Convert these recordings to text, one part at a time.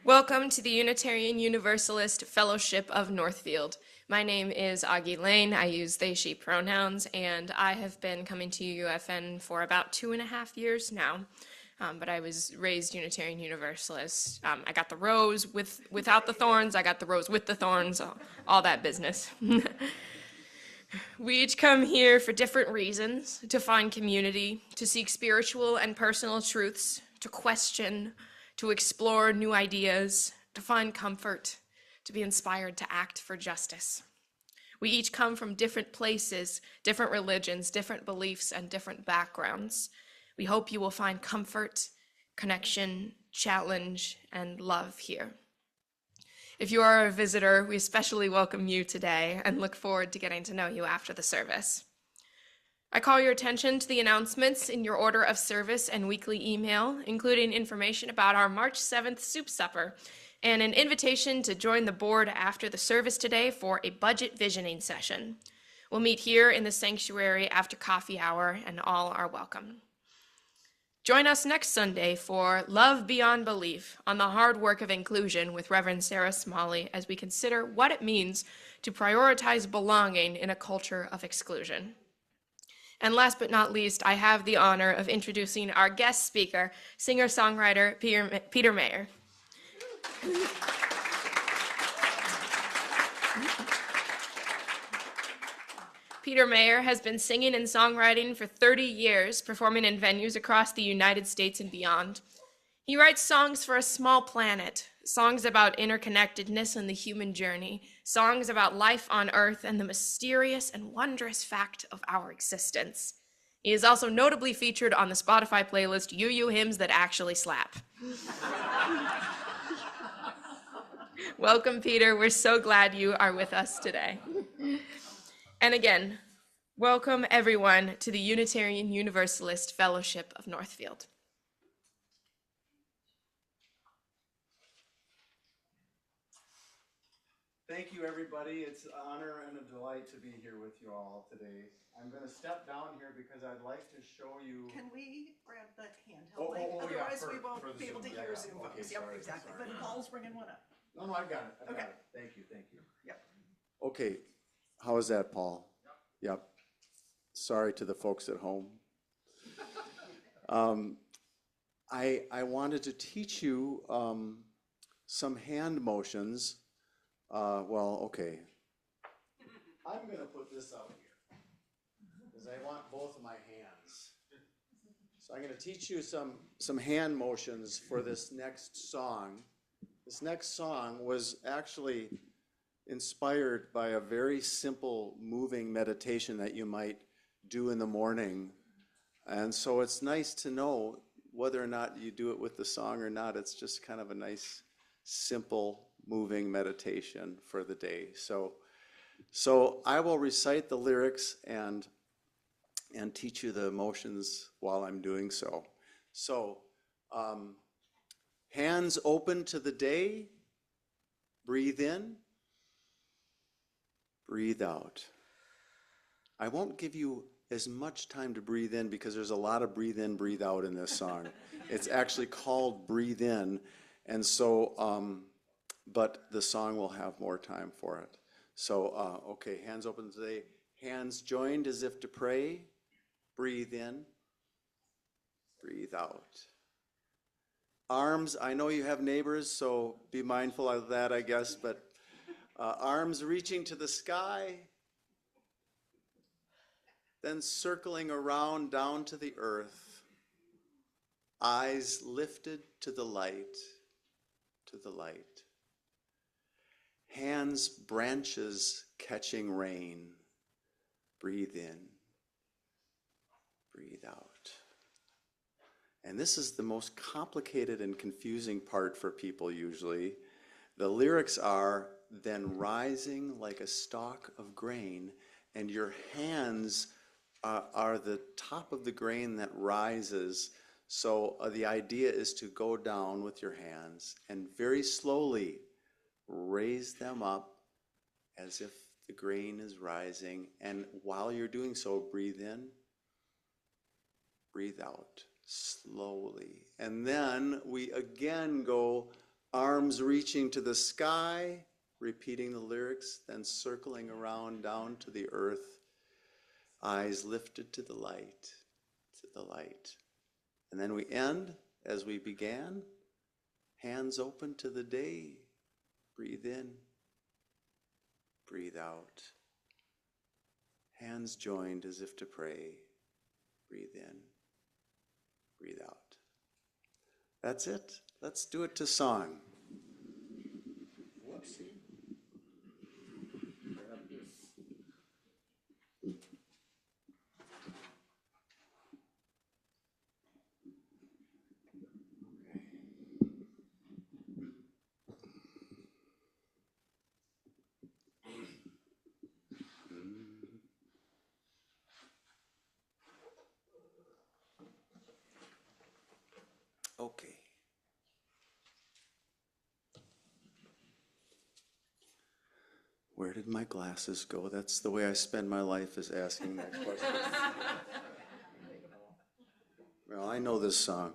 Welcome to the Unitarian Universalist Fellowship of Northfield. My name is Augie Lane. I use they, she pronouns, and I have been coming to UFN for about 2.5 years now. But I was raised Unitarian Universalist. I got the rose without the thorns. I got the rose with the thorns, all that business. We each come here for different reasons: to find community, to seek spiritual and personal truths, to question, to explore new ideas, to find comfort, to be inspired to act for justice. We each come from different places, different religions, different beliefs, and different backgrounds. We hope you will find comfort, connection, challenge, and love here. If you are a visitor, we especially welcome you today and look forward to getting to know you after the service. I call your attention to the announcements in your order of service and weekly email, including information about our March 7th soup supper and an invitation to join the board after the service today for a budget visioning session. We'll meet here in the sanctuary after coffee hour, and all are welcome. Join us next Sunday for Love Beyond Belief on the hard work of inclusion with Reverend Sarah Smalley as we consider what it means to prioritize belonging in a culture of exclusion. And last but not least, I have the honor of introducing our guest speaker, singer-songwriter Peter Mayer. Peter Mayer has been singing and songwriting for 30 years, performing in venues across the United States and beyond. He writes songs for a small planet, songs about interconnectedness and the human journey, songs about life on Earth and the mysterious and wondrous fact of our existence. He is also notably featured on the Spotify playlist UU Hymns That Actually Slap. Welcome, Peter. We're so glad you are with us today. And again, welcome everyone to the Unitarian Universalist Fellowship of Northfield. Thank you, everybody. It's an honor and a delight to be here with you all today. I'm going to step down here because I'd like to show you. Can we grab the handheld mic? Otherwise, we won't be able to hear Zoom folks. Yep, exactly. But Paul's bringing one up. No, I've got it. I've Okay. got it. Thank you. Yep. Okay. How is that, Paul? Yep. Sorry to the folks at home. I wanted to teach you some hand motions. Okay. I'm going to put this out here because I want both of my hands. So I'm going to teach you some hand motions for this next song. This next song was actually inspired by a very simple moving meditation that you might do in the morning. And so it's nice to know whether or not you do it with the song or not. It's just kind of a nice, simple, moving meditation for the day. So I will recite the lyrics and teach you the motions while I'm doing so. So, hands open to the day. Breathe in. Breathe out. I won't give you as much time to breathe in because there's a lot of breathe in, breathe out in this song. It's actually called Breathe In, and so, but the song will have more time for it. So, okay, hands open today. Hands joined as if to pray. Breathe in. Breathe out. Arms, I know you have neighbors, so be mindful of that, I guess, but arms reaching to the sky, then circling around down to the earth, eyes lifted to the light, to the light. Hands, branches catching rain. Breathe in, breathe out. And this is the most complicated and confusing part for people usually. The lyrics are, then rising like a stalk of grain, and your hands are the top of the grain that rises. So the idea is to go down with your hands and very slowly raise them up as if the grain is rising. And while you're doing so, breathe in, breathe out slowly. And then we again go Arms reaching to the sky, repeating the lyrics, then circling around down to the earth. Eyes lifted to the light, to the light. And then we end as we began. Hands open to the day. Breathe in, breathe out. Hands joined as if to pray. Breathe in, breathe out. That's it. Let's do it to song. Whoopsie. Grab this. Okay. Where did my glasses go? That's the way I spend my life, is asking that question. Well, I know this song.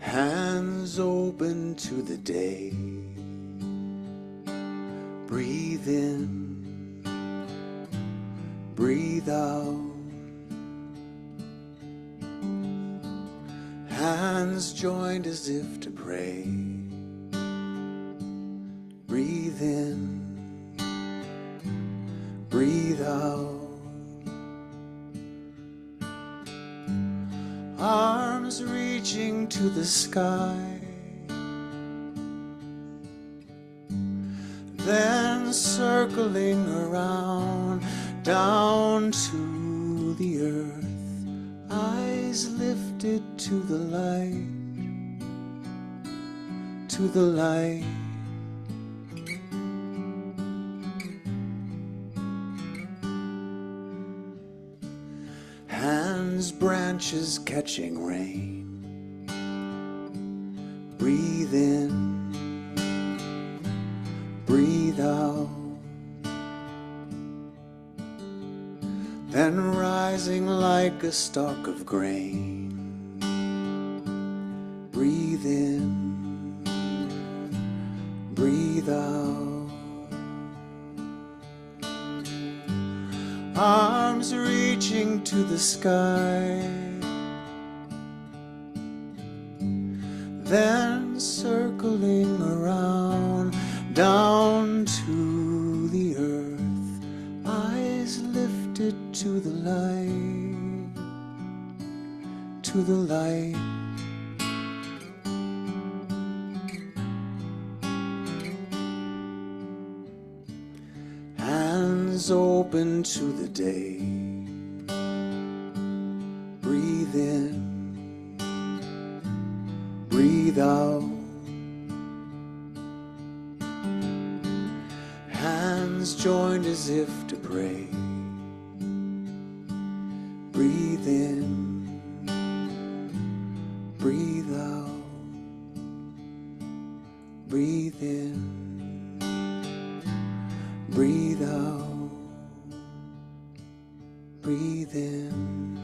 Hands open to the day. Breathe in, breathe out. Hands joined as if to pray. Breathe in, breathe out. Arms reaching to the sky, then circling around down to the earth. Eyes lifted to the light, to the light. Hands, branches catching rain. Breathe in, breathe out. Then rising like a stalk of grain. Breathe in, breathe out. Arms reaching to the sky, then circling around down to the earth. Eyes lifted to the light, to the light. Hands open to the day. Breathe in, breathe out. Hands joined as if to pray. Breathe in, breathe out. Breathe in, breathe out. Breathe in,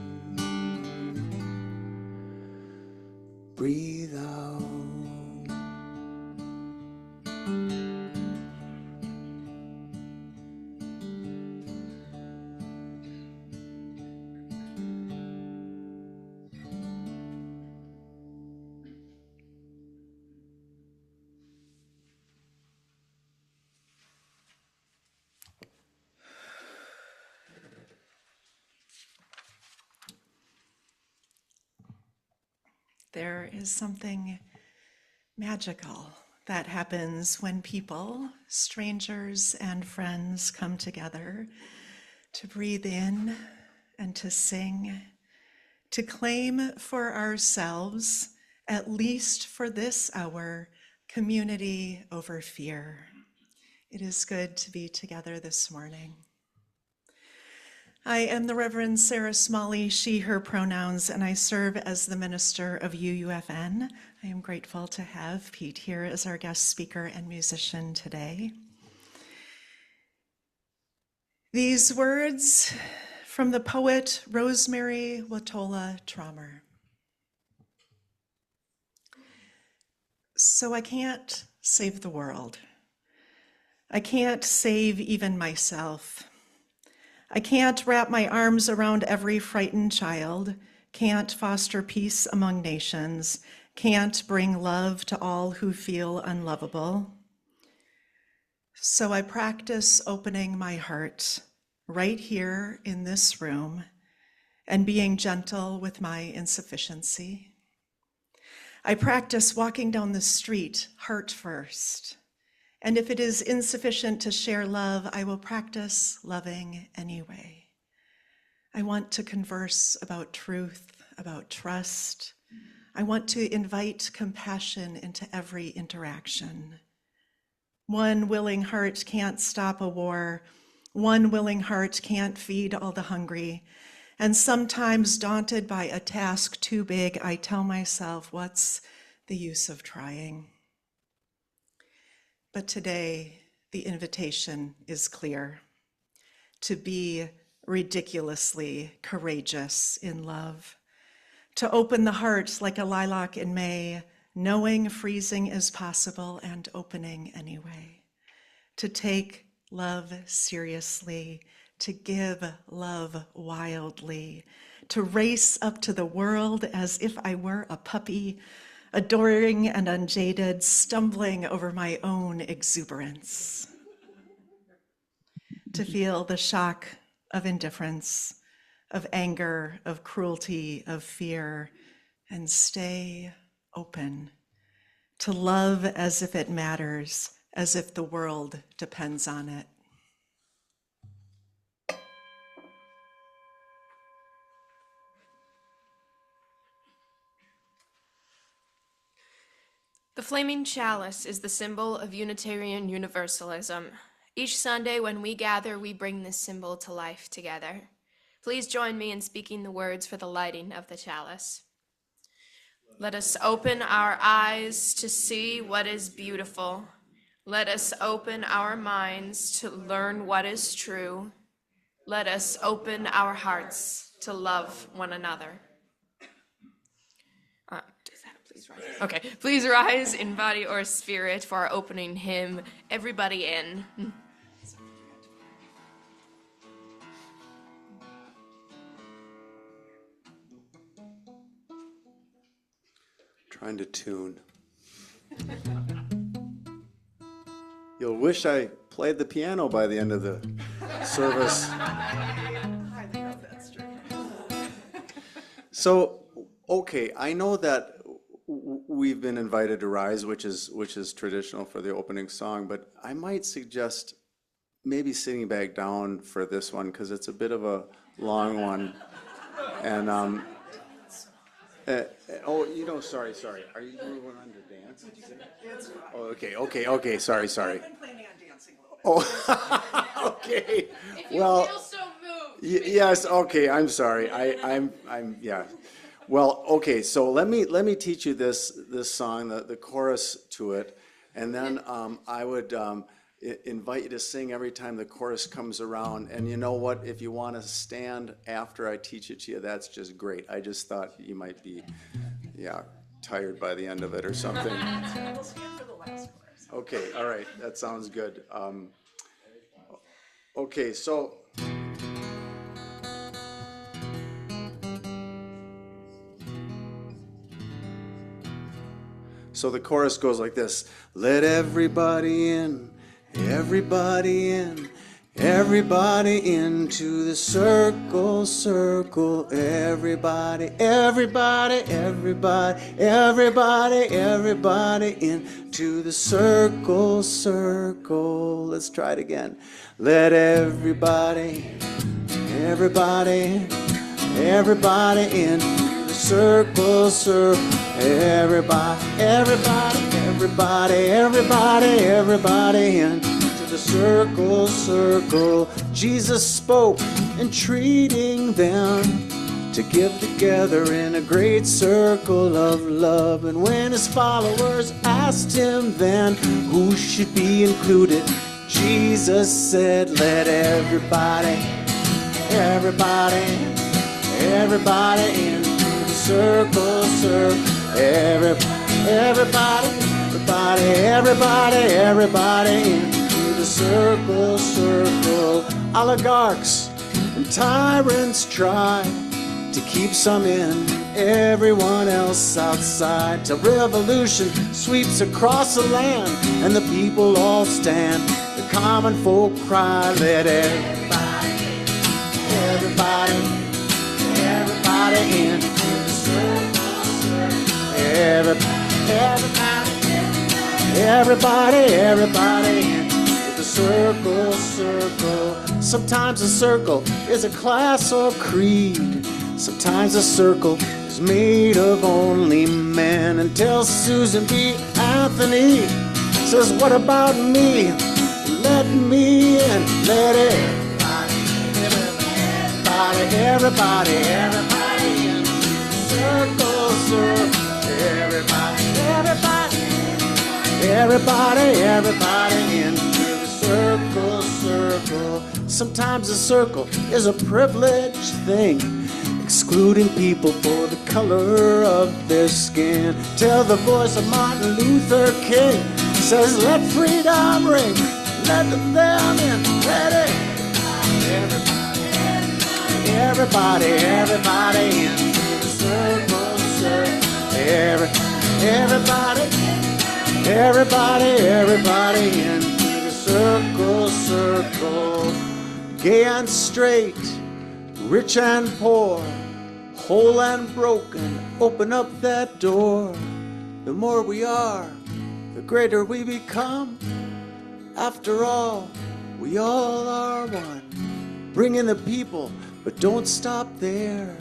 breathe out. There is something magical that happens when people, strangers and friends, come together to breathe in and to sing, to claim for ourselves, at least for this hour, community over fear. It is good to be together this morning. I am the Reverend Sarah Smalley, she, her pronouns, and I serve as the minister of UUFN. I am grateful to have Pete here as our guest speaker and musician today. These words from the poet Rosemary Watola Traumer. So I can't save the world. I can't save even myself. I can't wrap my arms around every frightened child, can't foster peace among nations, can't bring love to all who feel unlovable. So I practice opening my heart right here in this room and being gentle with my insufficiency. I practice walking down the street heart first. And if it is insufficient to share love, I will practice loving anyway. I want to converse about truth, about trust. I want to invite compassion into every interaction. One willing heart can't stop a war. One willing heart can't feed all the hungry. And sometimes, daunted by a task too big, I tell myself, what's the use of trying? But today, the invitation is clear: to be ridiculously courageous in love, to open the heart like a lilac in May, knowing freezing is possible and opening anyway, to take love seriously, to give love wildly, to race up to the world as if I were a puppy, adoring and unjaded, stumbling over my own exuberance. To feel the shock of indifference, of anger, of cruelty, of fear, and stay open. To love as if it matters, as if the world depends on it. The flaming chalice is the symbol of Unitarian Universalism. Each Sunday when we gather, we bring this symbol to life together. Please join me in speaking the words for the lighting of the chalice. Let us open our eyes to see what is beautiful. Let us open our minds to learn what is true. Let us open our hearts to love one another. Okay, please rise in body or spirit for our opening hymn, Everybody In. Trying to tune. You'll wish I played the piano by the end of the service. I think that's true. So, okay, I know that we've been invited to rise, which is traditional for the opening song, but I might suggest maybe sitting back down for this one because it's a bit of a long one. And sorry. Are you going on to dance? Oh, okay. Sorry. I've been planning on dancing a little bit. Oh, okay. If you Well, feel so moved. yes. Okay. I'm sorry. I'm. Yeah. Well, okay. So let me teach you this song, the chorus to it, and then I would invite you to sing every time the chorus comes around. And you know what? If you want to stand after I teach it to you, that's just great. I just thought you might be, tired by the end of it or something. We'll stand for the last chorus. Okay. All right. That sounds good. Okay. So the chorus goes like this. Let everybody in, everybody in, everybody into the circle, circle, everybody, everybody, everybody, everybody, everybody into the circle, circle. Let's try it again. Let everybody, everybody, everybody in the circle, circle. Everybody, everybody, everybody, everybody, everybody into the the circle, circle. Jesus spoke, entreating them to give together in a great circle of love. And when his followers asked him then who should be included, Jesus said, let everybody into the circle, circle. Everybody into the circle, circle. Oligarchs and tyrants try to keep some in, everyone else outside, till revolution sweeps across the land and the people all stand. The common folk cry, let everybody into the circle, circle. Everybody into the circle, circle. Sometimes a circle is a class or creed. Sometimes a circle is made of only men. Until Susan B. Anthony says, what about me? Let me in. Let everybody in. Circle, circle. Everybody into the circle, circle. Sometimes a circle is a privileged thing, excluding people for the color of their skin. Till the voice of Martin Luther King says, let freedom ring, let them in, let it. Everybody into the circle, circle. Everybody into the circle, circle. Gay and straight, rich and poor, whole and broken, open up that door. The more we are, the greater we become. After all, we all are one. Bring in the people, but don't stop there.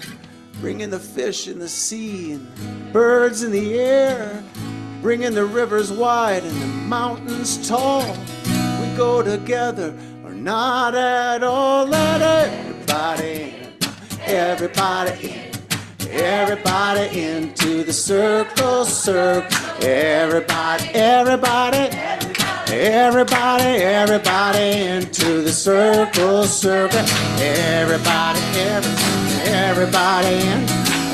Bring in the fish in the sea and birds in the air. Bring in the rivers wide and the mountains tall. We go together or not at all. Let everybody into the circle, circle. Everybody into the circle, circle.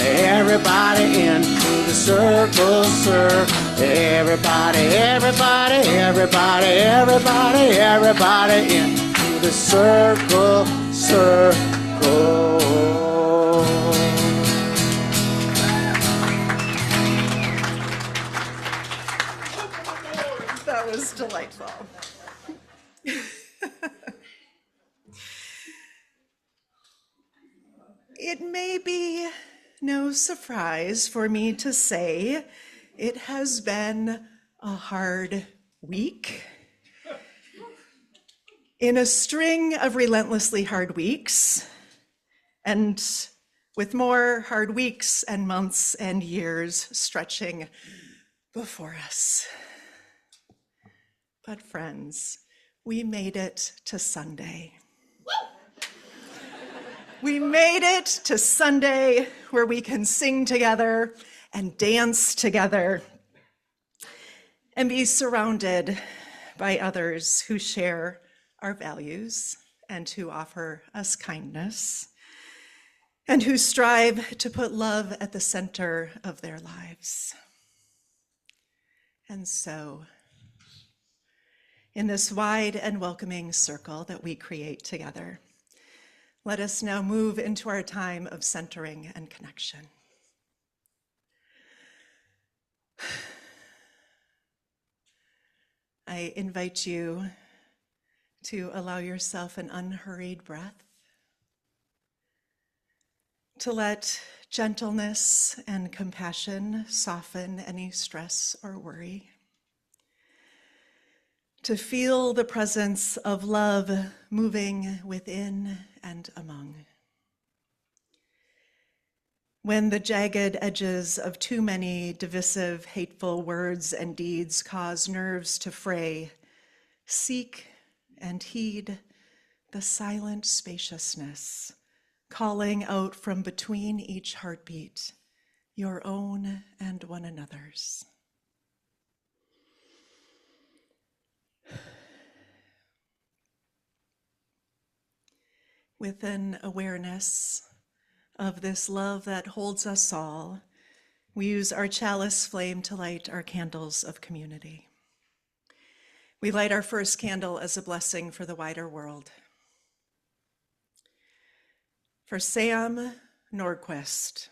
Everybody into the circle, circle. Everybody into the circle, circle. That was delightful. It may be no surprise for me to say it has been a hard week. In a string of relentlessly hard weeks, and with more hard weeks and months and years stretching before us. But friends, we made it to Sunday. We made it to Sunday where we can sing together and dance together and be surrounded by others who share our values and who offer us kindness and who strive to put love at the center of their lives. And so, in this wide and welcoming circle that we create together, let us now move into our time of centering and connection. I invite you to allow yourself an unhurried breath, to let gentleness and compassion soften any stress or worry, to feel the presence of love moving within and among. When the jagged edges of too many divisive, hateful words and deeds cause nerves to fray, seek and heed the silent spaciousness calling out from between each heartbeat, your own and one another's. With an awareness of this love that holds us all, we use our chalice flame to light our candles of community. We light our first candle as a blessing for the wider world. For Sam Nordquist,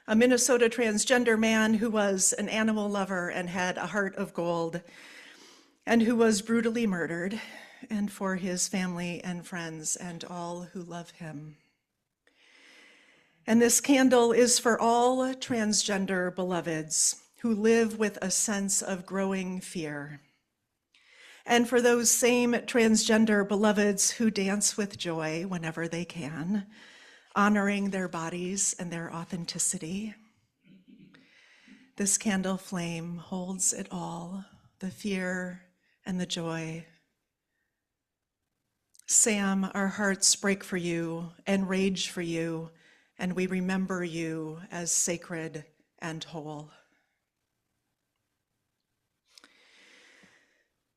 a Minnesota transgender man who was an animal lover and had a heart of gold, and who was brutally murdered, and for his family and friends and all who love him. And this candle is for all transgender beloveds who live with a sense of growing fear. And for those same transgender beloveds who dance with joy whenever they can, honoring their bodies and their authenticity. This candle flame holds it all, the fear and the joy. Sam, our hearts break for you and rage for you, and we remember you as sacred and whole.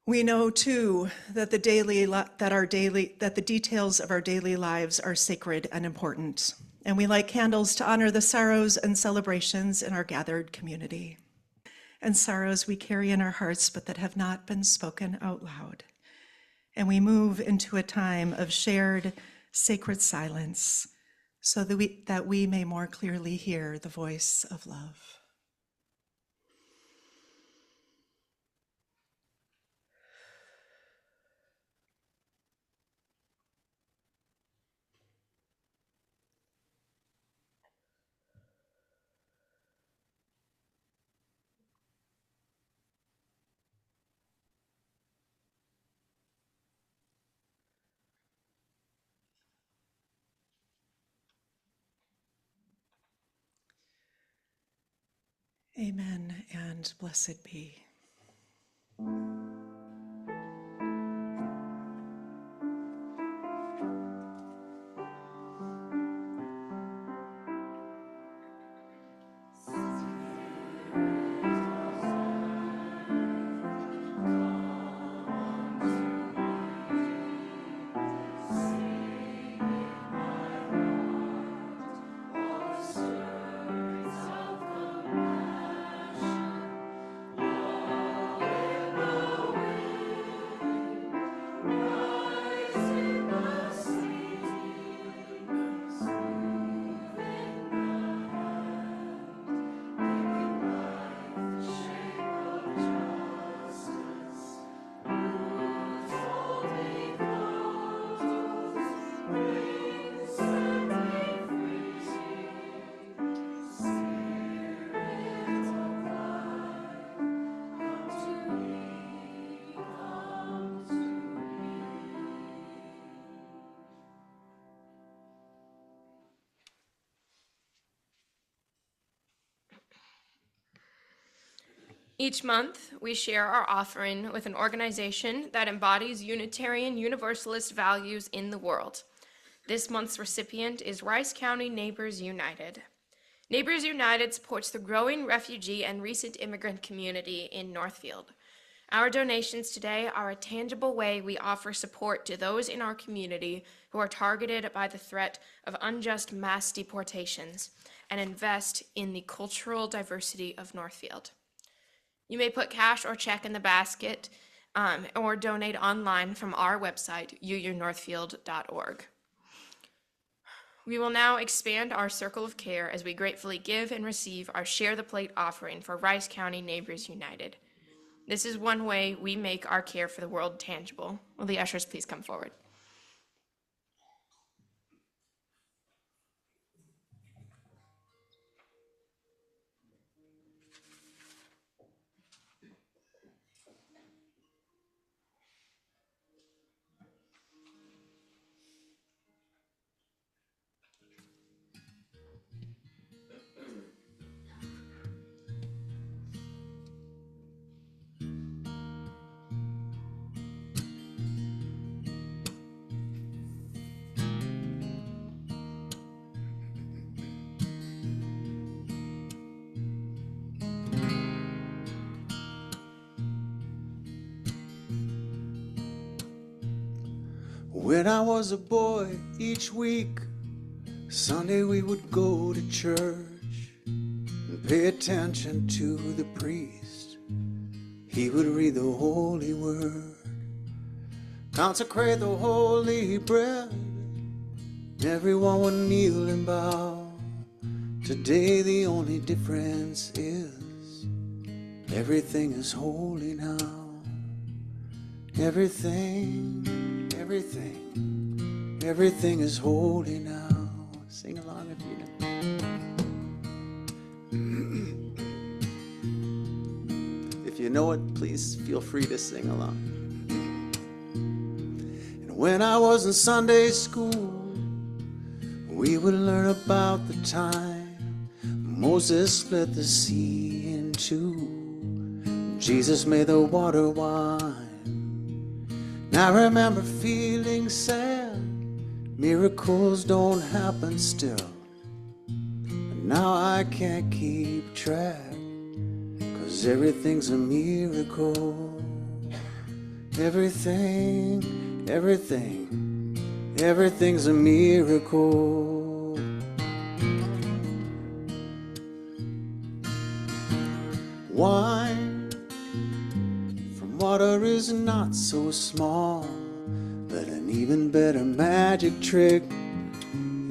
We know too that the details of our daily lives are sacred and important, and we light candles to honor the sorrows and celebrations in our gathered community, and sorrows we carry in our hearts but that have not been spoken out loud. And we move into a time of shared sacred silence so that we may more clearly hear the voice of love. Amen and blessed be. Each month, we share our offering with an organization that embodies Unitarian Universalist values in the world. This month's recipient is Rice County Neighbors United. Neighbors United supports the growing refugee and recent immigrant community in Northfield. Our donations today are a tangible way we offer support to those in our community who are targeted by the threat of unjust mass deportations and invest in the cultural diversity of Northfield. You may put cash or check in the basket or donate online from our website, uunorthfield.org. We will now expand our circle of care as we gratefully give and receive our Share the Plate offering for Rice County Neighbors United. This is one way we make our care for the world tangible. Will the ushers please come forward? When I was a boy, each week, Sunday we would go to church and pay attention to the priest. He would read the holy word, consecrate the holy bread. Everyone would kneel and bow. Today the only difference is everything is holy now. Everything is holy now. Sing along if you know. If you know it, please feel free to sing along. And when I was in Sunday school, we would learn about the time Moses split the sea in two. Jesus made the water wine. And I remember feeling sad. Miracles don't happen still. But now I can't keep track, 'cause everything's a miracle. Everything's a miracle. Wine from water is not so small, but an even better magic trick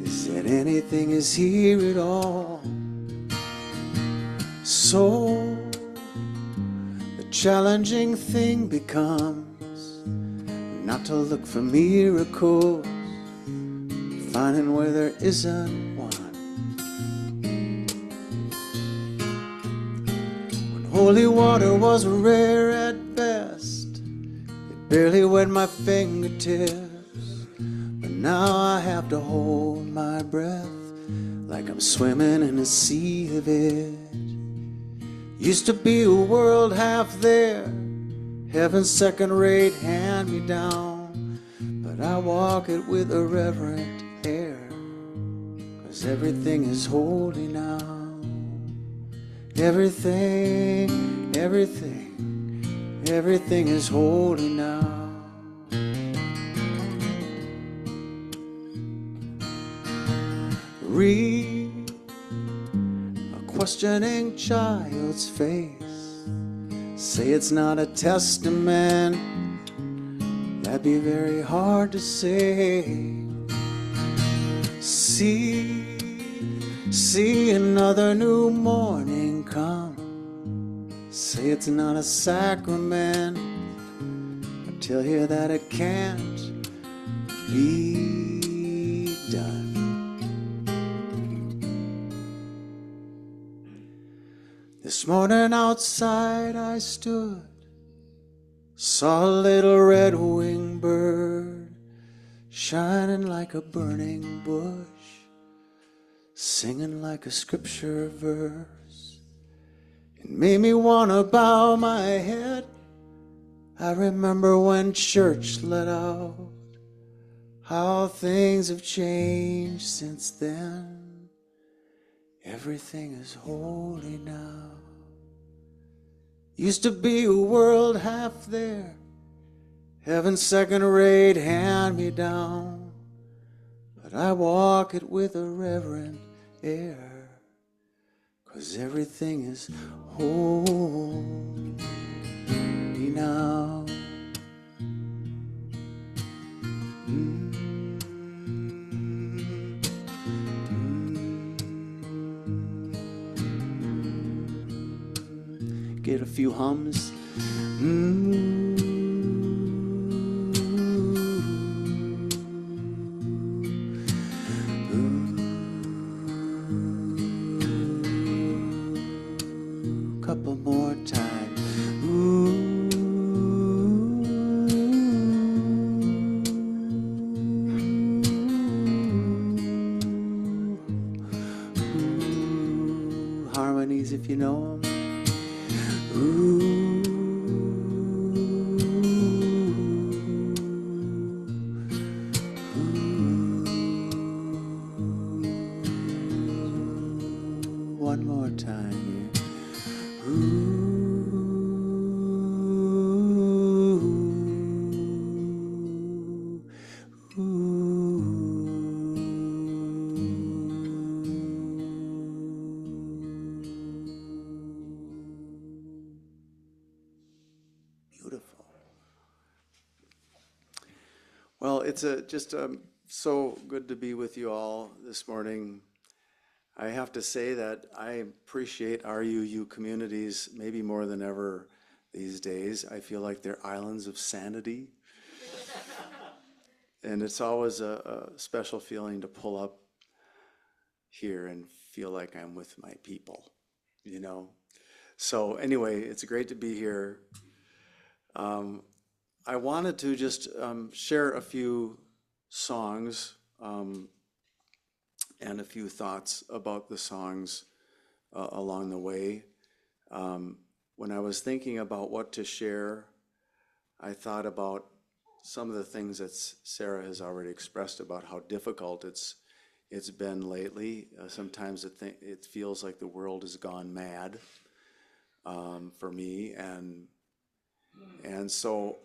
is that anything is here at all. So the challenging thing becomes not to look for miracles, finding where there isn't one. When holy water was rare at best, it barely wet my fingertips. But now I have to hold my breath like I'm swimming in a sea of it. Used to be a world half there, heaven's second-rate hand-me-down, but I walk it with a reverent air, 'cause everything is holy now. Everything is holy now. Read a questioning child's face, say it's not a testament, that'd be very hard to say. See another new morning come, say it's not a sacrament, I tell you that it can't be done. This morning outside I stood, saw a little red-winged bird shining like a burning bush, singing like a scripture verse. It made me want to bow my head. I remember when church let out, how things have changed since then. Everything is holy now. Used to be a world half there, heaven's second-rate hand-me-down, but I walk it with a reverent air, 'cause everything is holy now. Get a few hums. Couple more times. Harmonies if you know them. One more time here. Well, it's just so good to be with you all this morning. I have to say that I appreciate RUU communities maybe more than ever these days. I feel like they're islands of sanity. And it's always a special feeling to pull up here and feel like I'm with my people, you know? So anyway, it's great to be here. I wanted to just share a few songs and a few thoughts about the songs along the way. When I was thinking about what to share, I thought about some of the things that Sarah has already expressed about how difficult it's been lately. Sometimes it feels like the world has gone mad for me, and so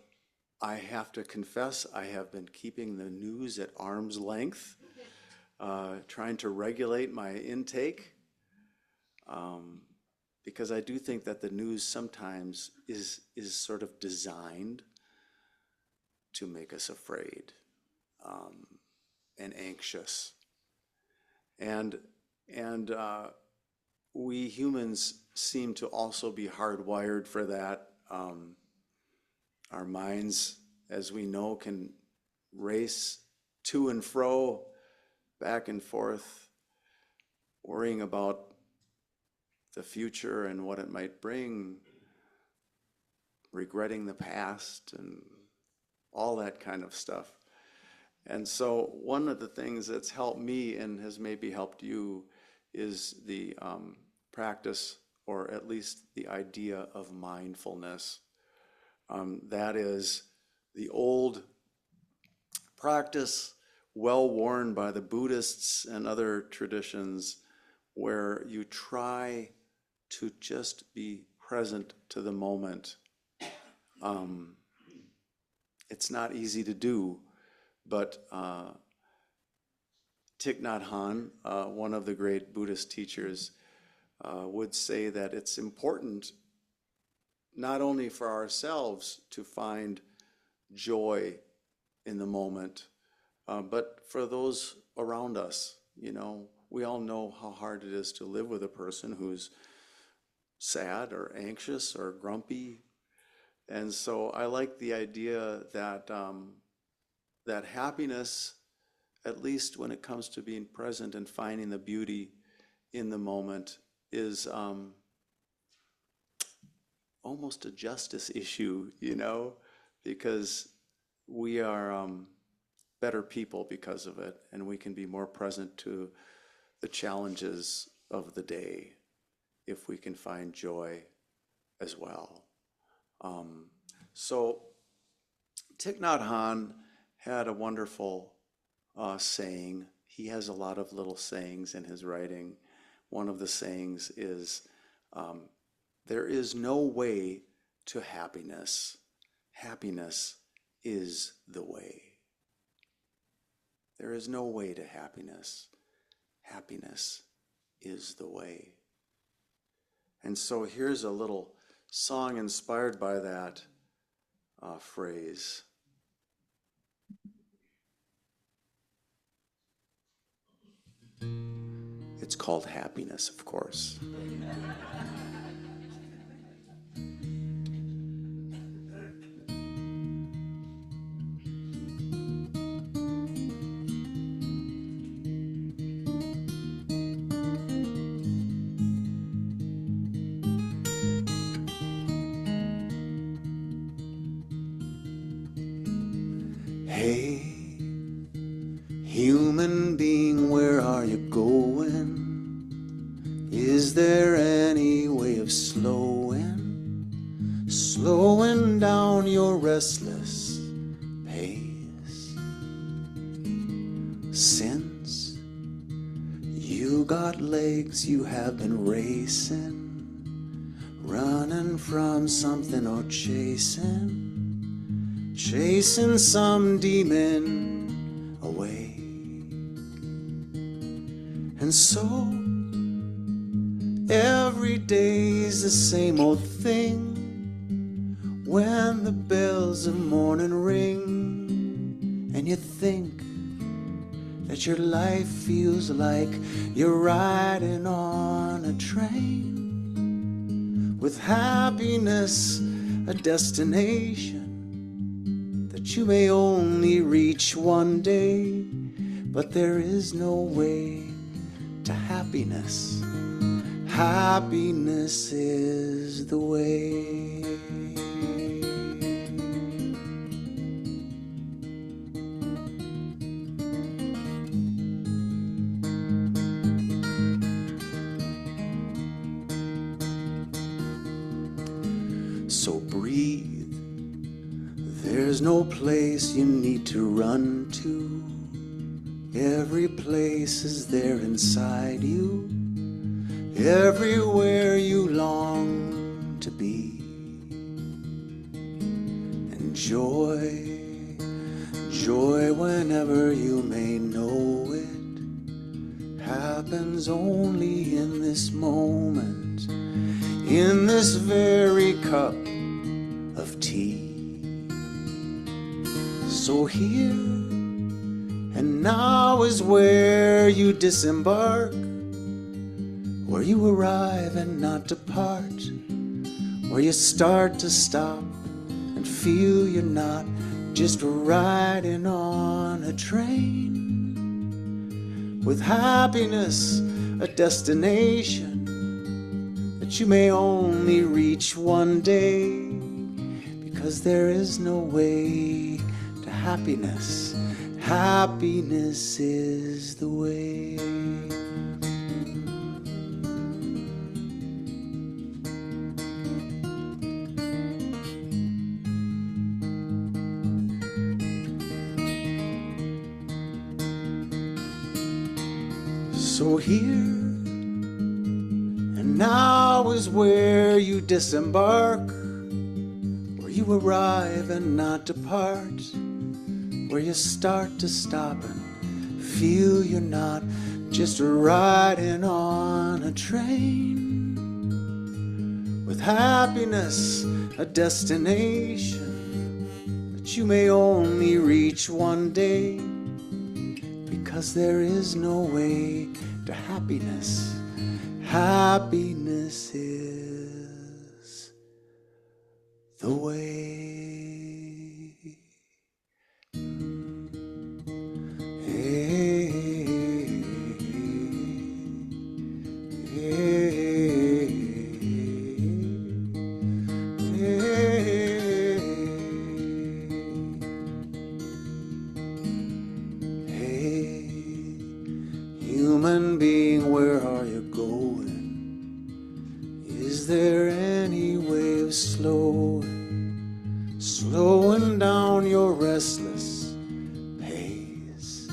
I have to confess I have been keeping the news at arm's length, trying to regulate my intake, because I do think that the news sometimes is sort of designed to make us afraid and anxious. And we humans seem to also be hardwired for that. Our minds, as we know, can race to and fro, back and forth, worrying about the future and what it might bring, regretting the past and all that kind of stuff. And so one of the things that's helped me and has maybe helped you is the practice, or at least the idea of mindfulness. That is the old practice, well worn by the Buddhists and other traditions, where you try to just be present to the moment. It's not easy to do, but Thich Nhat Hanh, one of the great Buddhist teachers, would say that it's important not only for ourselves to find joy in the moment, but for those around us. You know, we all know how hard it is to live with a person who's sad or anxious or grumpy. And so I like the idea that that happiness, at least when it comes to being present and finding the beauty in the moment, is almost a justice issue, you know, because we are better people because of it, and we can be more present to the challenges of the day if we can find joy as well. So Thich Nhat Hanh had a wonderful saying. He has a lot of little sayings in his writing. One of the sayings is, there is no way to happiness. Happiness is the way. There is no way to happiness. Happiness is the way. And so here's a little song inspired by that phrase. It's called Happiness, of course. Hey, human being, where are you going? Is there any way of slowing down your restless pace? Since you got legs, you have been racing, running from something or chasing some demon away. And so every day is the same old thing. When the bells of morning ring and you think that your life feels like you're riding on a train with happiness, a destination that you may only reach one day, but there is no way to happiness. Happiness is the way. So breathe. There's no place you need to run to. Every place is there inside you. Everywhere you long to be. And joy whenever you may know it, happens only in this moment, in this very cup of tea. So here and now is where you disembark, where you arrive and not depart, where you start to stop and feel you're not just riding on a train with happiness, a destination that you may only reach one day, because there is no way to happiness. Happiness is the way. So here and now is where you disembark, where you arrive and not depart, where you start to stop and feel you're not just riding on a train with happiness, a destination that you may only reach one day, because there is no way to happiness. Happiness is the way. Human being, where are you going? Is there any way of slowing down your restless pace?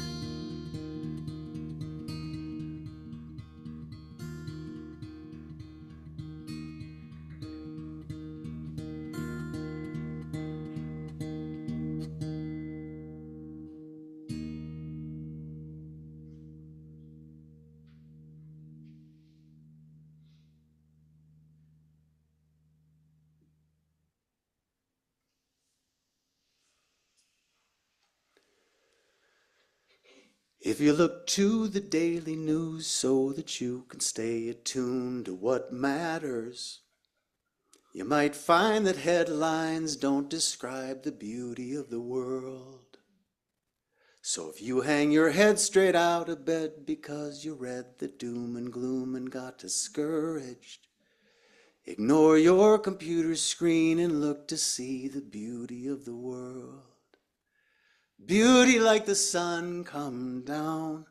If you look to the daily news so that you can stay attuned to what matters, you might find that headlines don't describe the beauty of the world. So if you hang your head straight out of bed because you read the doom and gloom and got discouraged, ignore your computer screen and look to see the beauty of the world. Beauty like the sun come down,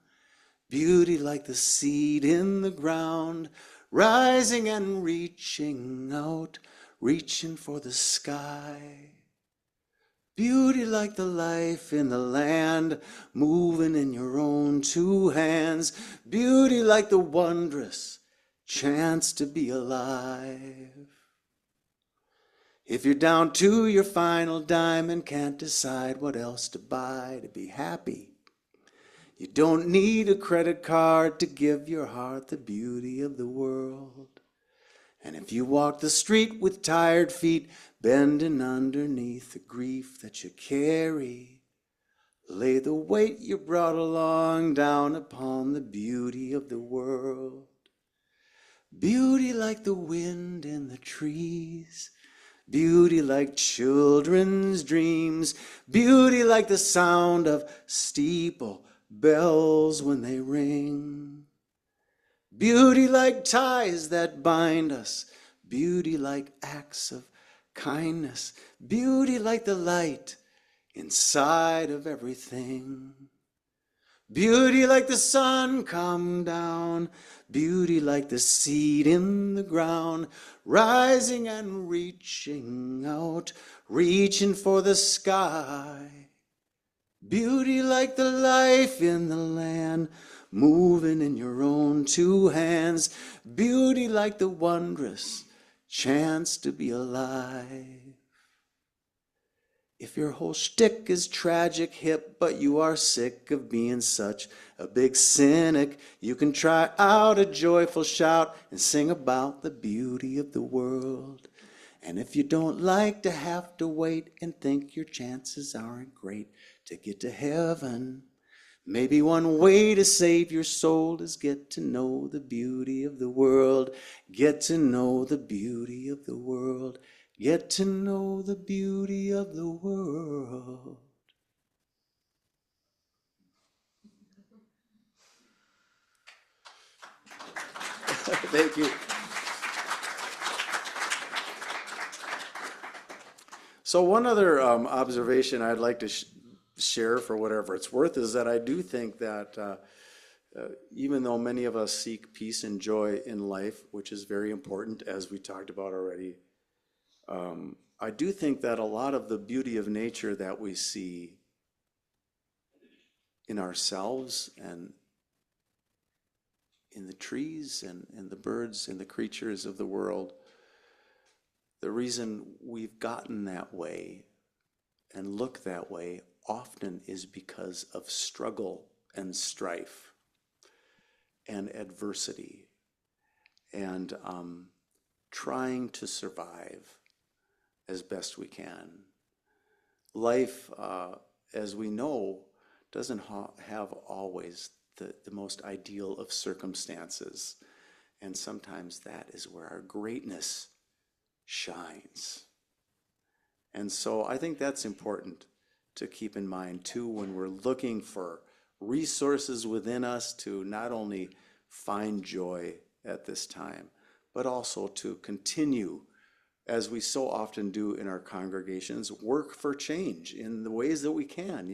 beauty like the seed in the ground, rising and reaching out, reaching for the sky. Beauty like the life in the land, moving in your own two hands. Beauty like the wondrous chance to be alive. If you're down to your final dime and can't decide what else to buy to be happy, you don't need a credit card to give your heart the beauty of the world. And if you walk the street with tired feet, bending underneath the grief that you carry, Lay the weight you brought along down upon the beauty of the world. Beauty like the wind in the trees. Beauty like children's dreams. Beauty like the sound of steeple bells when they ring. Beauty like ties that bind us. Beauty like acts of kindness. Beauty like the light inside of everything. Beauty like the sun come down. Beauty like the seed in the ground, rising and reaching out, reaching for the sky. Beauty like the life in the land, moving in your own two hands. Beauty like the wondrous chance to be alive. If your whole shtick is tragic hip, but you are sick of being such a big cynic, you can try out a joyful shout and sing about the beauty of the world. And if you don't like to have to wait and think your chances aren't great to get to heaven, maybe one way to save your soul is get to know the beauty of the world. Get to know the beauty of the world. Get to know the beauty of the world. Thank you. So one other observation I'd like to share, for whatever it's worth, is that I do think that even though many of us seek peace and joy in life, which is very important, as we talked about already, I do think that a lot of the beauty of nature that we see in ourselves and in the trees and the birds and the creatures of the world, the reason we've gotten that way and look that way often is because of struggle and strife and adversity and trying to survive as best we can. Life, as we know, doesn't have always the most ideal of circumstances. And sometimes that is where our greatness shines. And so I think that's important to keep in mind too when we're looking for resources within us to not only find joy at this time, but also to continue, as we so often do in our congregations, work for change in the ways that we can,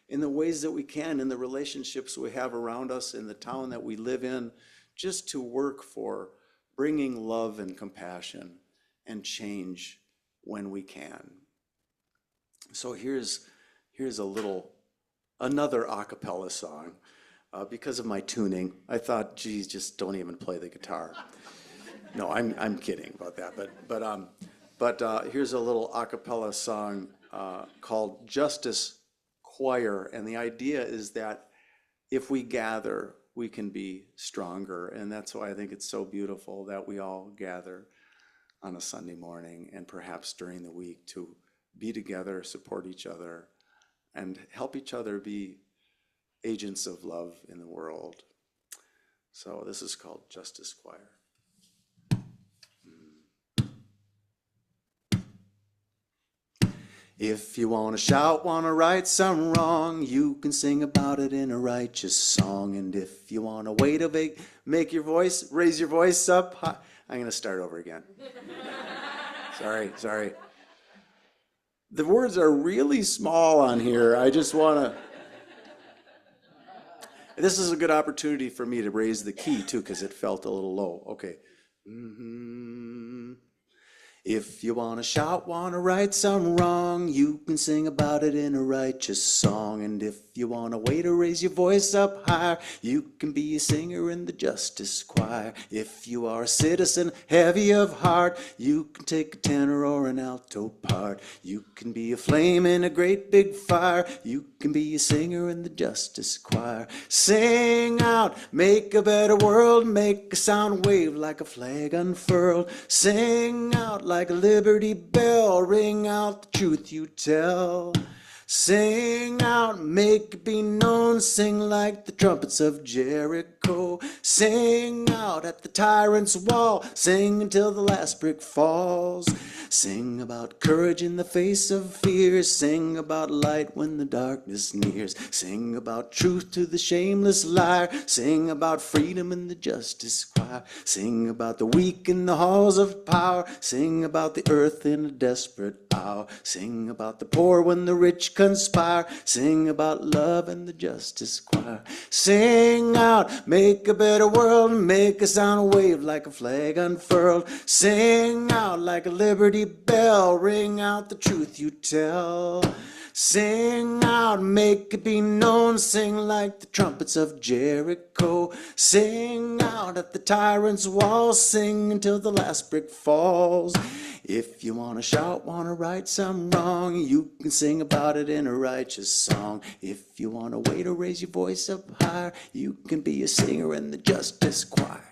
in the ways that we can, in the relationships we have around us, in the town that we live in, just to work for bringing love and compassion and change when we can. So here's another a cappella song. Because of my tuning, I thought, geez, just don't even play the guitar. No, I'm kidding about that. But here's a little a cappella song called Justice Choir, and the idea is that if we gather, we can be stronger, and that's why I think it's so beautiful that we all gather on a Sunday morning and perhaps during the week to be together, support each other, and help each other be agents of love in the world. So this is called Justice Choir. If you want to shout, want to right some wrong, you can sing about it in a righteous song. And if you want a way to make your voice, raise your voice up high. I'm going to start over again. Sorry. The words are really small on here. I just want to... This is a good opportunity for me to raise the key, too, because it felt a little low. Okay. If you want to shout, want to right some wrong, you can sing about it in a righteous song. And if you want a way to raise your voice up higher, you can be a singer in the justice choir. If you are a citizen heavy of heart, you can take a tenor or an alto part. You can be a flame in a great big fire. You can be a singer in the justice choir. Sing out, make a better world, make a sound wave like a flag unfurled. Sing out like a liberty bell, ring out the truth you tell. Sing out out, make it be known, sing like the trumpets of Jericho. Sing out at the tyrant's wall, sing until the last brick falls. Sing about courage in the face of fear, sing about light when the darkness nears. Sing about truth to the shameless liar, sing about freedom in the justice choir. Sing about the weak in the halls of power, sing about the earth in a desperate hour. Sing about the poor when the rich conspire, sing about love and the justice choir. Sing out, make a better world, make a sound wave like a flag unfurled. Sing out like a liberty bell, ring out the truth you tell. Sing out, make it be known, sing like the trumpets of Jericho. Sing out at the tyrant's wall, sing until the last brick falls. If you want to shout, want to right some wrong, you can sing about it in a righteous song. If you want a way to raise your voice up higher, you can be a singer in the justice choir.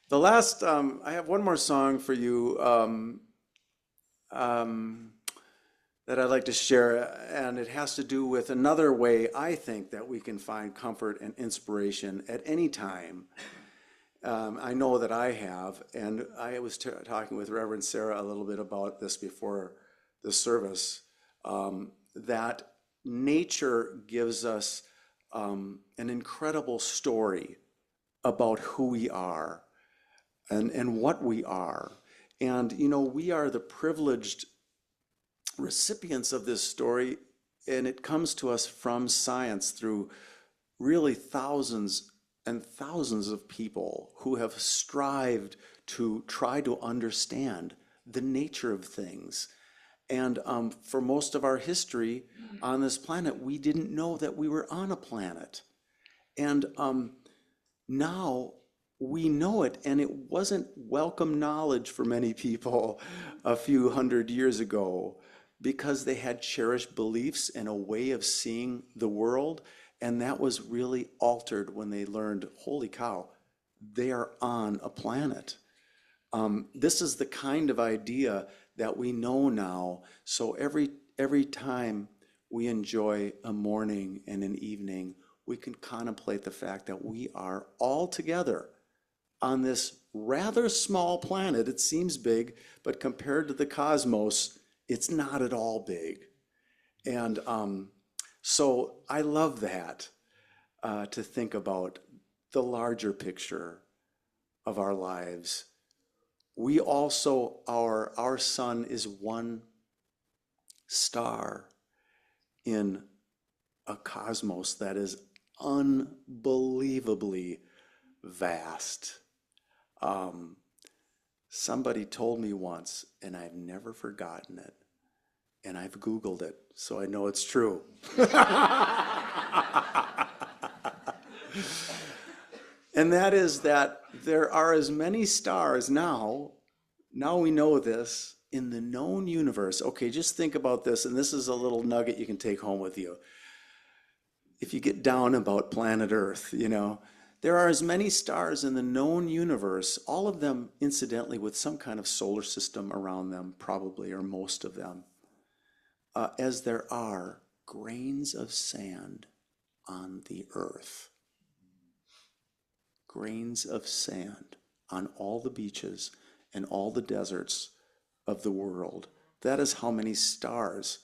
The last, I have one more song for you that I'd like to share, and it has to do with another way I think that we can find comfort and inspiration at any time. I know that I have, and I was talking with Reverend Sarah a little bit about this before the service, that nature gives us an incredible story about who we are and what we are. And, you know, we are the privileged recipients of this story, and it comes to us from science through really thousands and thousands of people who have strived to try to understand the nature of things. And for most of our history on this planet, we didn't know that we were on a planet. And now we know it, and it wasn't welcome knowledge for many people a few hundred years ago, because they had cherished beliefs and a way of seeing the world, and that was really altered when they learned, holy cow, they are on a planet. This is the kind of idea that we know now, so every time we enjoy a morning and an evening, we can contemplate the fact that we are all together on this rather small planet. It seems big, but compared to the cosmos, it's not at all big. And so I love that, to think about the larger picture of our lives. We also, our sun is one star in a cosmos that is unbelievably vast. Somebody told me once, and I've never forgotten it, and I've Googled it, so I know it's true. And that is that there are as many stars now we know this, in the known universe. Okay, just think about this, and this is a little nugget you can take home with you. If you get down about planet Earth, you know, there are as many stars in the known universe, all of them incidentally with some kind of solar system around them, probably, or most of them, as there are grains of sand on the earth. Grains of sand on all the beaches and all the deserts of the world. That is how many stars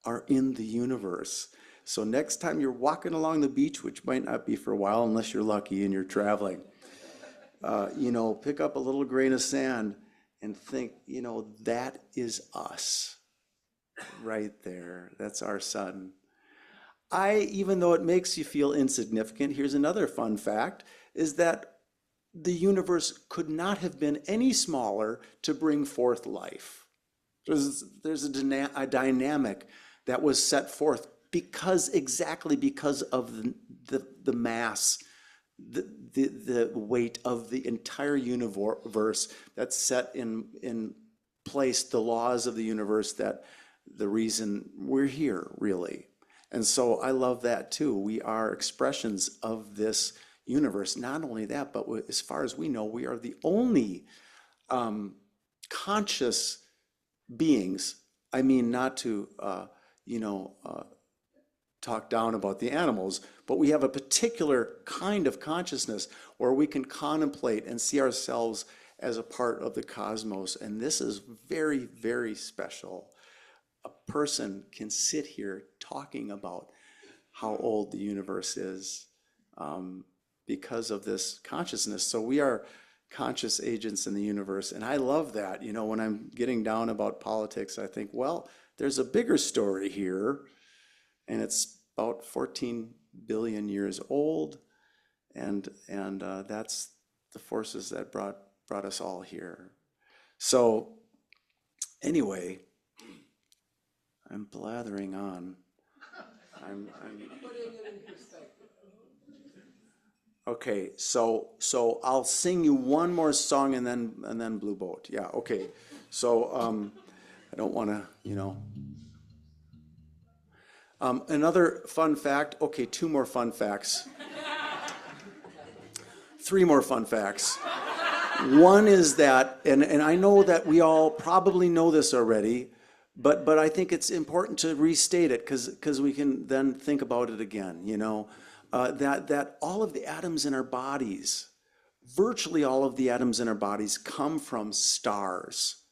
are in the universe. So next time you're walking along the beach, which might not be for a while unless you're lucky and you're traveling, you know, pick up a little grain of sand and think, you know, that is us right there. That's our sun. Even though it makes you feel insignificant, here's another fun fact, is that the universe could not have been any smaller to bring forth life. There's a dynamic that was set forth exactly because of the mass, the weight of the entire universe that's set in place, the laws of the universe, that the reason we're here, really. And so I love that too. We are expressions of this universe. Not only that, but as far as we know, we are the only conscious beings. I mean, not to, talk down about the animals, but we have a particular kind of consciousness where we can contemplate and see ourselves as a part of the cosmos. And this is very, very special. A person can sit here talking about how old the universe is because of this consciousness. So we are conscious agents in the universe. And I love that. You know, when I'm getting down about politics, I think, well, there's a bigger story here, and it's about 14 billion years old, and that's the forces that brought us all here. So anyway, I'm blathering on. I'm okay. So I'll sing you one more song and then Blue Boat. Yeah. Okay. So I don't want to, another fun fact. Okay, two more fun facts. Three more fun facts. One is that, and I know that we all probably know this already, but I think it's important to restate it because we can then think about it again, that all of the atoms in our bodies, virtually all of the atoms in our bodies come from stars.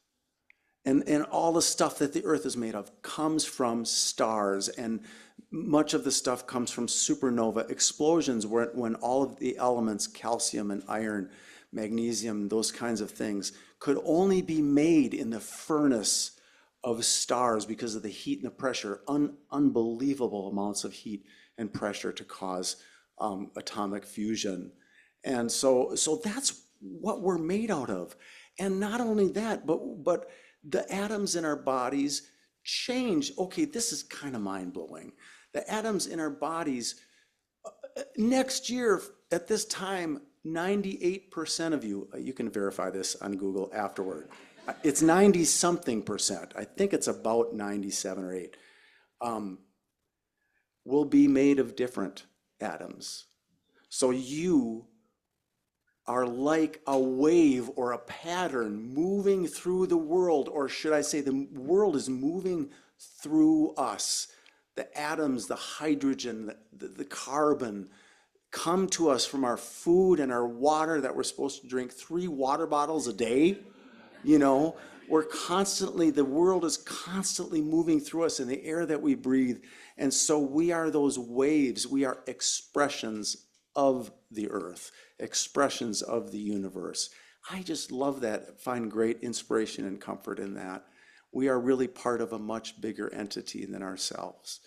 And all the stuff that the earth is made of comes from stars, and much of the stuff comes from supernova explosions when all of the elements, calcium and iron, magnesium, those kinds of things, could only be made in the furnace of stars because of the heat and the pressure, unbelievable amounts of heat and pressure to cause atomic fusion. And so that's what we're made out of. And not only that, but the atoms in our bodies change. Okay, this is kind of mind-blowing. The atoms in our bodies, next year at this time, 98% of you can verify this on Google afterward. It's 90-something%. I think it's about 97 or 8. Will be made of different atoms. So you are like a wave or a pattern moving through the world, or should I say the world is moving through us. The atoms, the hydrogen, the carbon come to us from our food and our water that we're supposed to drink 3 water bottles a day. The world is constantly moving through us in the air that we breathe. And so we are those waves. We are expressions of the earth, expressions of the universe. I just love that, find great inspiration and comfort in that. We are really part of a much bigger entity than ourselves.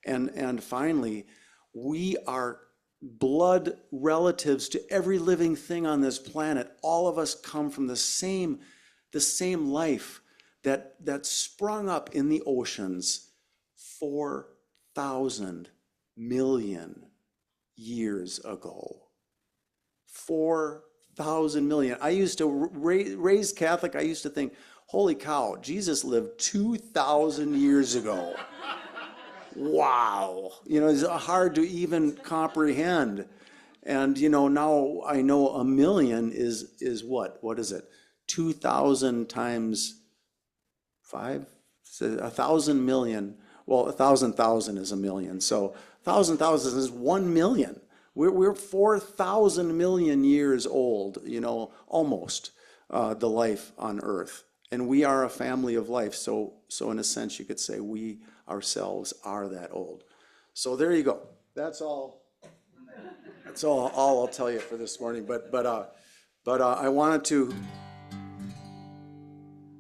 And finally, we are blood relatives to every living thing on this planet. All of us come from the same life that sprung up in the oceans 4,000 million years ago. 4,000 million. I used to, raised Catholic, I used to think, holy cow, Jesus lived 2,000 years ago. Wow. It's hard to even comprehend. And, now I know a million is what? What is it? 2,000 times 5? 1,000 million. Well, 1,000,000 is a million. So 1,000,000 is 1 million. We're 4,000 million years old, almost the life on Earth. And we are a family of life. So in a sense, you could say we ourselves are that old. So there you go. That's all I'll tell you for this morning. But I wanted to.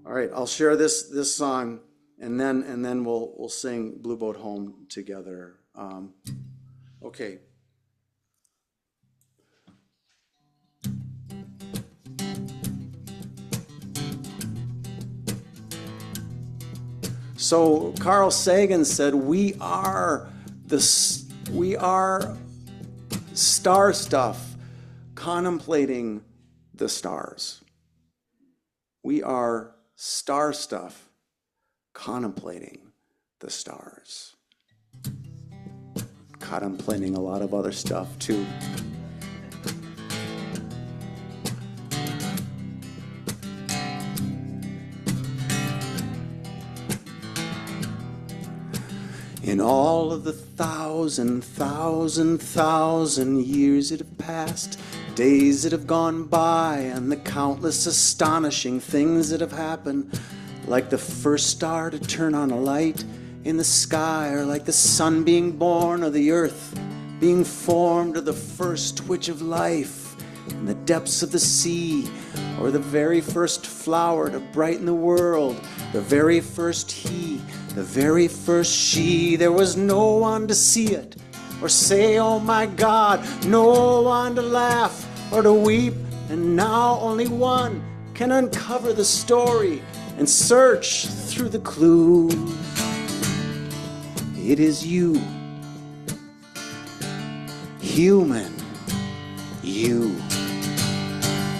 All right, I'll share this song, and then we'll sing Blue Boat Home together. Okay. So Carl Sagan said, we are star stuff contemplating the stars. We are star stuff contemplating the stars. Contemplating a lot of other stuff too. In all of the thousand years that have passed, days that have gone by, and the countless astonishing things that have happened, like the first star to turn on a light in the sky, or like the sun being born, or the earth being formed, or the first twitch of life in the depths of the sea, or the very first flower to brighten the world, the very first he, the very first she. There was no one to see it or say, oh my God, no one to laugh or to weep, and now only one can uncover the story and search through the clues. It is you, human, you,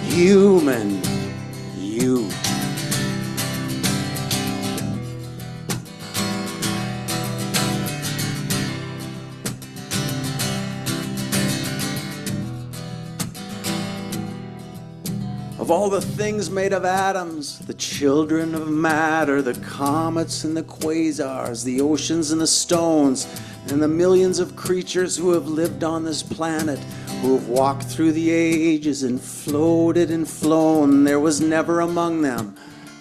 human, you. Of all the things made of atoms, the children of matter, the comets and the quasars, the oceans and the stones, and the millions of creatures who have lived on this planet, who have walked through the ages and floated and flown, there was never among them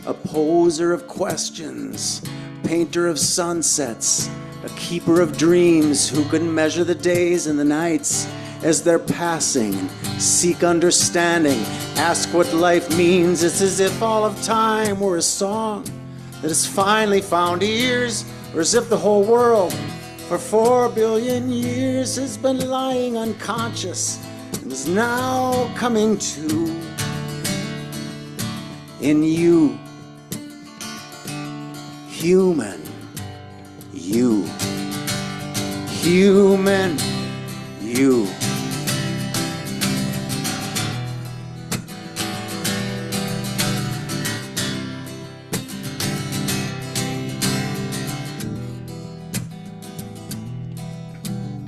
a poser of questions, painter of sunsets, a keeper of dreams who could measure the days and the nights as they're passing and seek understanding, ask what life means. It's as if all of time were a song that has finally found ears, or as if the whole world for 4 billion years has been lying unconscious and is now coming to. In you, human, you, human, you.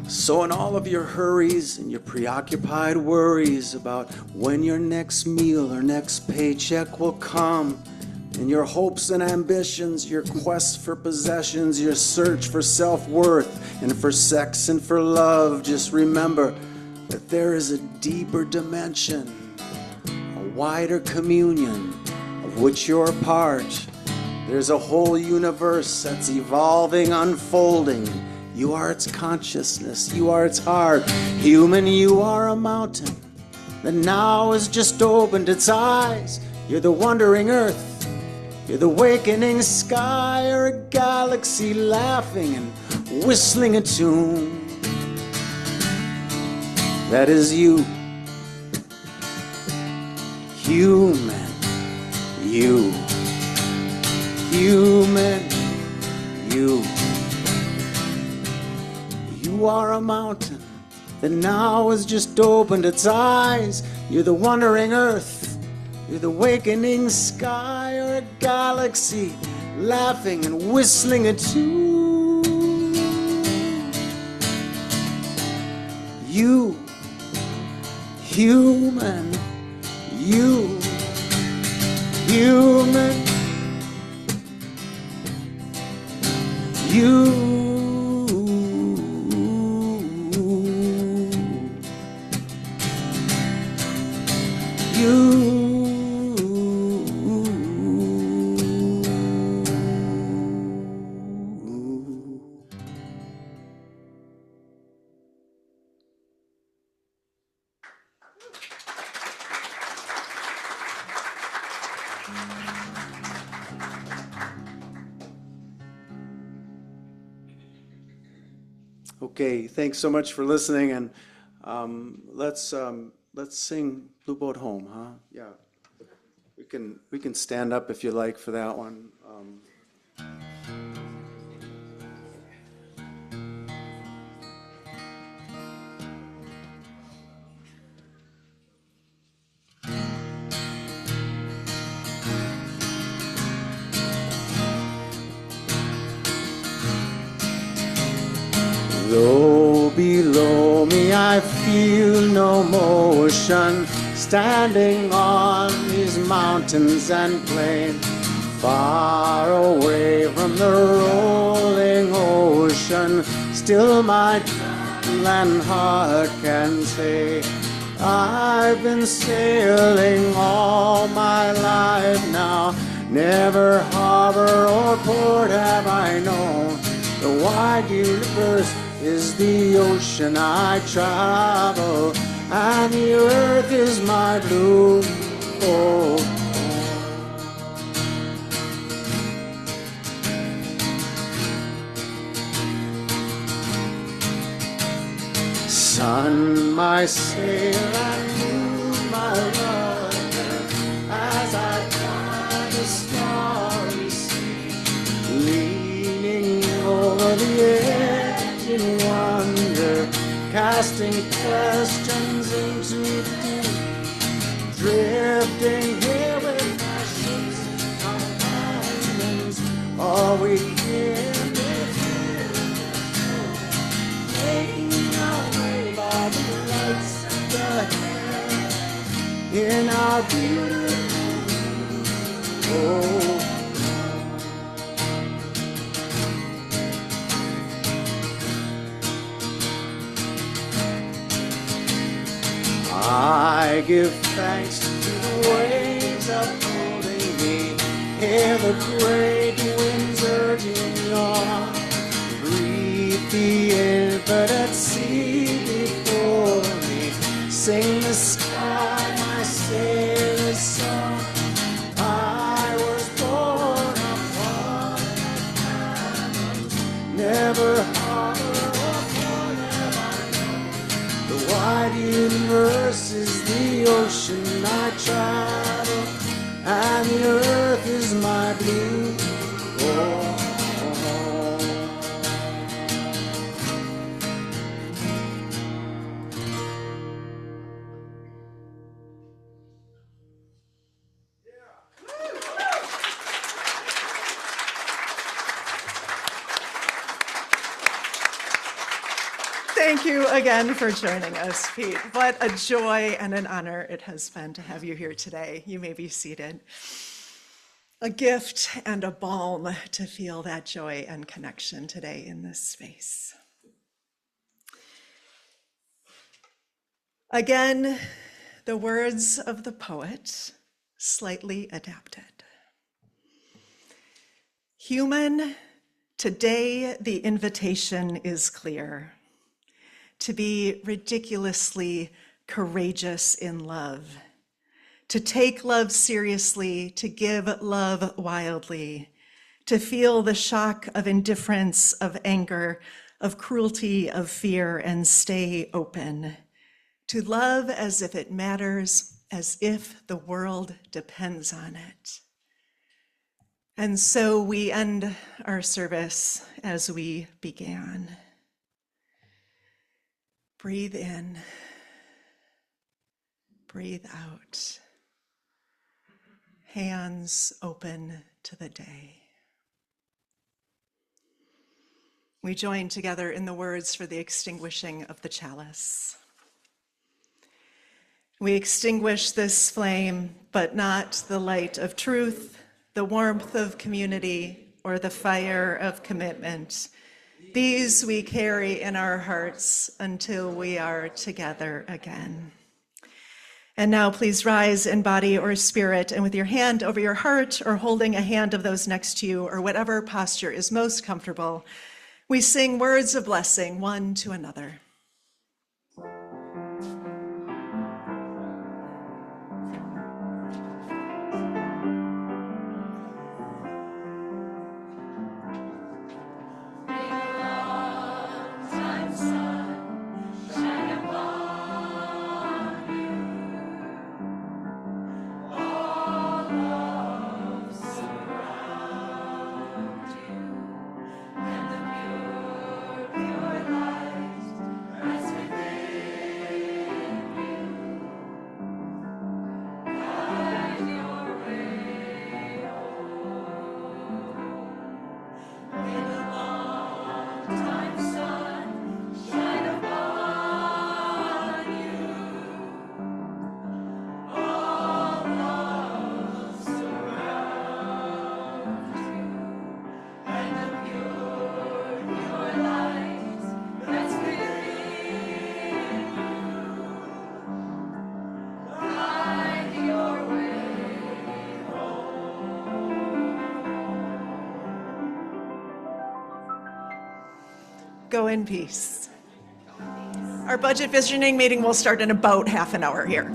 So in all of your hurries and your preoccupied worries about when your next meal or next paycheck will come, and your hopes and ambitions, your quest for possessions, your search for self-worth and for sex and for love, just remember that there is a deeper dimension, a wider communion of which you're a part. There's a whole universe that's evolving, unfolding. You are its consciousness, you are its heart. Human, you are a mountain that now has just opened its eyes. You're the wandering earth, you're the wakening sky, or a galaxy laughing and whistling a tune. That is you, human, you, human, you. You are a mountain that now has just opened its eyes. You're the wandering earth, you're the wakening sky, or a galaxy laughing and whistling a tune. You, human, you, human, you. Okay, thanks so much for listening, and let's sing Blue Boat Home, huh? Yeah, we can stand up if you like for that one. Low below me I feel no motion, standing on these mountains and plains, Far away from the rolling ocean, still my land heart can say, I've been sailing all my life now. Never harbor or port have I known. The wide universe is the ocean I travel, and the earth is my blue home. Sun, my sail, and moon, my rudder, as I climb the starry sea, leaning over the edge in wonder, casting questions into the deep, drifting here with my ships companions, all we can making our way by the lights of the in our beautiful home. I give thanks to the waves upholding me, hear the great winds urging me on. Breathe the infinite sea before me, sing the sky my sailor's song. I was born upon islands, never harbor or port have I known. The wide universe is the ocean I travel, and the earth is my blue home. Thank you again for joining us, Pete. What a joy and an honor it has been to have you here today. You may be seated. A gift and a balm to feel that joy and connection today in this space. Again, the words of the poet, slightly adapted. Human, today the invitation is clear. To be ridiculously courageous in love, to take love seriously, to give love wildly, to feel the shock of indifference, of anger, of cruelty, of fear, and stay open, to love as if it matters, as if the world depends on it. And so we end our service as we began. Breathe in, breathe out. Hands open to the day. We join together in the words for the extinguishing of the chalice. We extinguish this flame, but not the light of truth, the warmth of community, or the fire of commitment. These we carry in our hearts until we are together again. And now please rise in body or spirit, and with your hand over your heart or holding a hand of those next to you, or whatever posture is most comfortable, we sing words of blessing one to another. Go in peace. Our budget visioning meeting will start in about half an hour here.